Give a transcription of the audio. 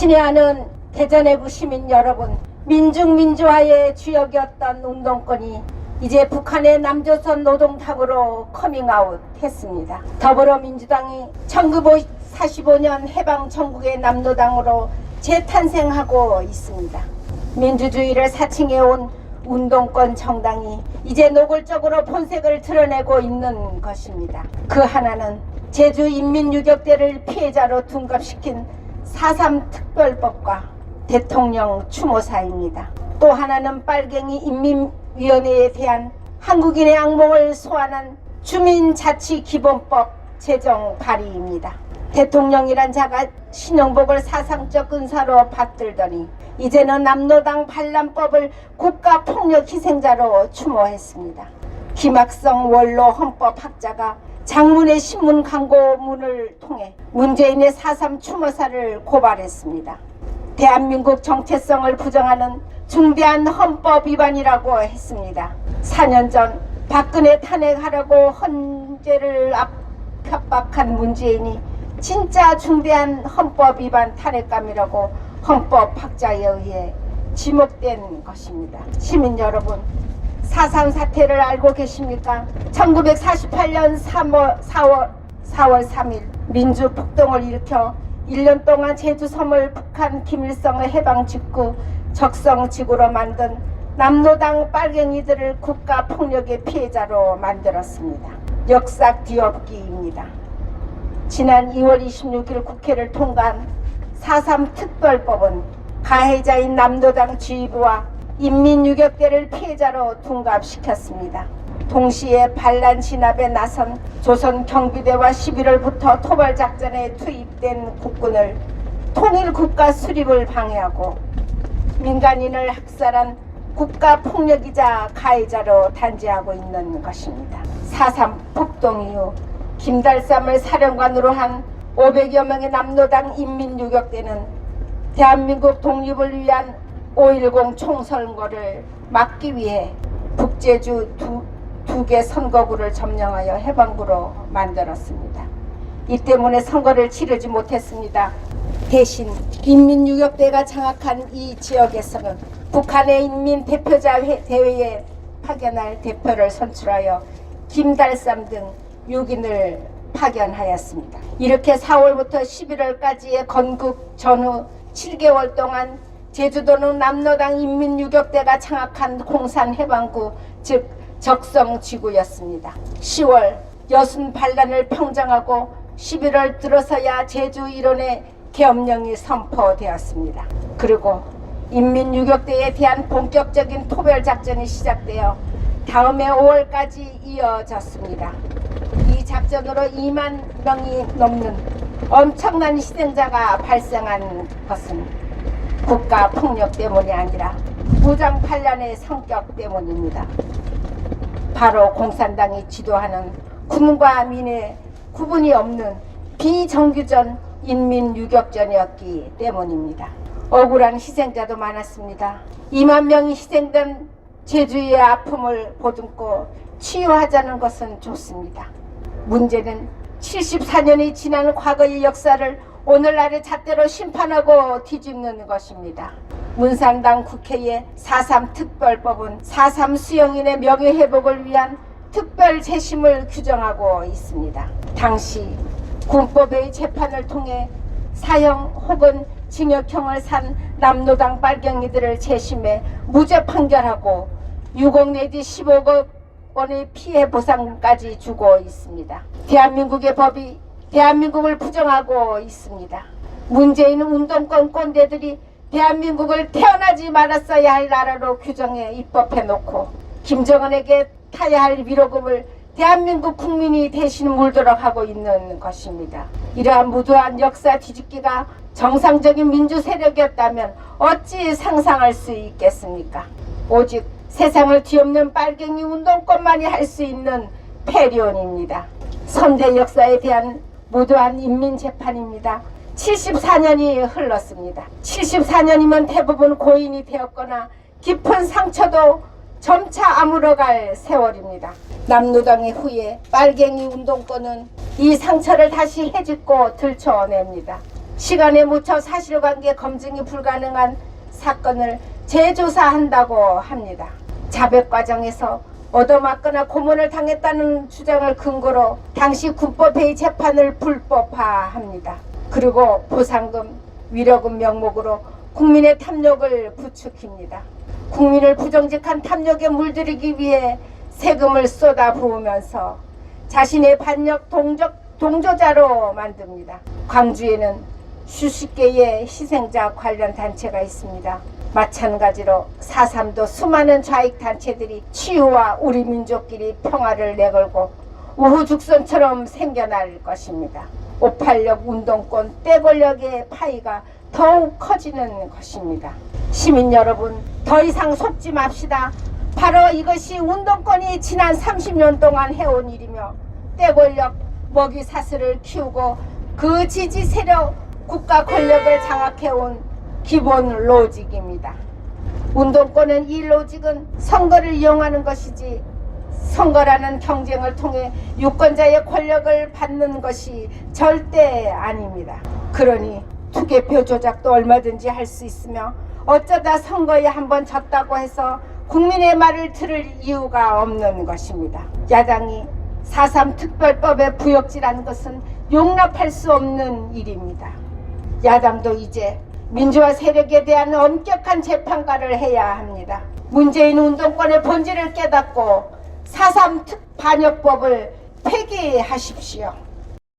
친애하는 대전해구 시민 여러분, 민중민주화의 주역이었던 운동권이 이제 북한의 남조선 노동당으로 커밍아웃 했습니다. 더불어민주당이 1945년 해방 전국의 남노당으로 재탄생하고 있습니다. 민주주의를 사칭해온 운동권 정당이 이제 노골적으로 본색을 드러내고 있는 것입니다. 그 하나는 제주 인민유격대를 피해자로 둔갑시킨 4.3 특별법과 대통령 추모사입니다. 또 하나는 빨갱이 인민위원회에 대한 한국인의 악몽을 소환한 주민자치기본법 제정 발의입니다. 대통령이란 자가 신영복을 사상적 은사로 받들더니 이제는 남노당 반란법을 국가폭력희생자로 추모했습니다. 김학성 원로 헌법학자가 장문의 신문 광고문을 통해 문재인의 4.3 추모사를 고발했습니다. 대한민국 정체성을 부정하는 중대한 헌법 위반이라고 했습니다. 4년 전 박근혜 탄핵하라고 헌재를 협박한 문재인이 진짜 중대한 헌법 위반 탄핵감이라고 헌법학자에 의해 지목된 것입니다. 시민 여러분, 4.3 사태를 알고 계십니까? 1948년 4월 3일 민주폭동을 일으켜 1년 동안 제주 섬을 북한 김일성의 해방 직후 적성지구로 만든 남노당 빨갱이들을 국가폭력의 피해자로 만들었습니다. 역사 뒤엎기입니다. 지난 2월 26일 국회를 통과한 4.3 특별법은 가해자인 남노당 지휘부와 인민유격대를 피해자로 둔갑시켰습니다. 동시에 반란 진압에 나선 조선 경비대와 11월부터 토벌작전에 투입된 국군을 통일국가 수립을 방해하고 민간인을 학살한 국가폭력이자 가해자로 단죄하고 있는 것입니다. 4.3 폭동 이후 김달삼을 사령관으로 한 500여 명의 남노당 인민유격대는 대한민국 독립을 위한 5.10 총선거를 막기 위해 북제주 두 개 선거구를 점령하여 해방구로 만들었습니다. 이 때문에 선거를 치르지 못했습니다. 대신 인민유격대가 장악한 이 지역에서는 북한의 인민대표자 대회에 파견할 대표를 선출하여 김달삼 등 6인을 파견하였습니다. 이렇게 4월부터 11월까지의 건국 전후 7개월 동안 제주도는 남노당 인민유격대가 장악한 공산해방구 즉 적성지구였습니다. 10월 여순 반란을 평정하고 11월 들어서야 제주 일원의 계엄령이 선포되었습니다. 그리고 인민유격대에 대한 본격적인 토벌작전이 시작되어 다음해 5월까지 이어졌습니다. 이 작전으로 2만 명이 넘는 엄청난 희생자가 발생한 것은 국가폭력 때문이 아니라 무장반란의 성격 때문입니다. 바로 공산당이 지도하는 군과 민의 구분이 없는 비정규전 인민유격전이었기 때문입니다. 억울한 희생자도 많았습니다. 2만 명이 희생된 제주의 아픔을 보듬고 치유하자는 것은 좋습니다. 문제는 74년이 지난 과거의 역사를 오늘날의 잣대로 심판하고 뒤집는 것입니다. 문산당 국회의 4.3 특별법은 4.3 수용인의 명예회복을 위한 특별 재심을 규정하고 있습니다. 당시 군법의 재판을 통해 사형 혹은 징역형을 산 남노당 빨갱이들을 재심해 무죄 판결하고 6억 내지 15억 원의 피해 보상까지 주고 있습니다. 대한민국의 법이 대한민국을 부정하고 있습니다. 문재인 운동권 꼰대들이 대한민국을 태어나지 말았어야 할 나라로 규정해 입법해놓고 김정은에게 타야 할 위로금을 대한민국 국민이 대신 물도록 하고 있는 것입니다. 이러한 무도한 역사 뒤집기가 정상적인 민주 세력이었다면 어찌 상상할 수 있겠습니까? 오직 세상을 뒤엎는 빨갱이 운동권만이 할 수 있는 패륜입니다. 선대 역사에 대한 무도한 인민재판입니다. 74년이 흘렀습니다. 74년이면 대부분 고인이 되었거나 깊은 상처도 점차 아물어갈 세월입니다. 남노당의 후예 빨갱이 운동권은 이 상처를 다시 헤집고 들춰냅니다. 시간에 묻혀 사실관계 검증이 불가능한 사건을 재조사한다고 합니다. 자백 과정에서 얻어맞거나 고문을 당했다는 주장을 근거로 당시 군법회의 재판을 불법화합니다. 그리고 보상금, 위로금 명목으로 국민의 탐욕을 부추깁니다. 국민을 부정직한 탐욕에 물들이기 위해 세금을 쏟아부으면서 자신의 반역 동조자로 만듭니다. 광주에는 수십 개의 희생자 관련 단체가 있습니다. 마찬가지로 4.3도 수많은 좌익단체들이 치유와 우리 민족끼리 평화를 내걸고 우후죽순처럼 생겨날 것입니다. 586 운동권 떼권력의 파이가 더욱 커지는 것입니다. 시민 여러분, 더 이상 속지 맙시다. 바로 이것이 운동권이 지난 30년 동안 해온 일이며 떼권력 먹이 사슬을 키우고 그 지지 세력 국가 권력을 장악해온 기본 로직입니다. 운동권은 이 로직은 선거를 이용하는 것이지 선거라는 경쟁을 통해 유권자의 권력을 받는 것이 절대 아닙니다. 그러니 투개표 조작도 얼마든지 할 수 있으며 어쩌다 선거에 한번 졌다고 해서 국민의 말을 들을 이유가 없는 것입니다. 야당이 4.3 특별법에 부역질한 것은 용납할 수 없는 일입니다. 야당도 이제 민주화 세력에 대한 엄격한 재판가를 해야 합니다. 문재인 운동권의 본질을 깨닫고 4.3 특반역법을 폐기하십시오.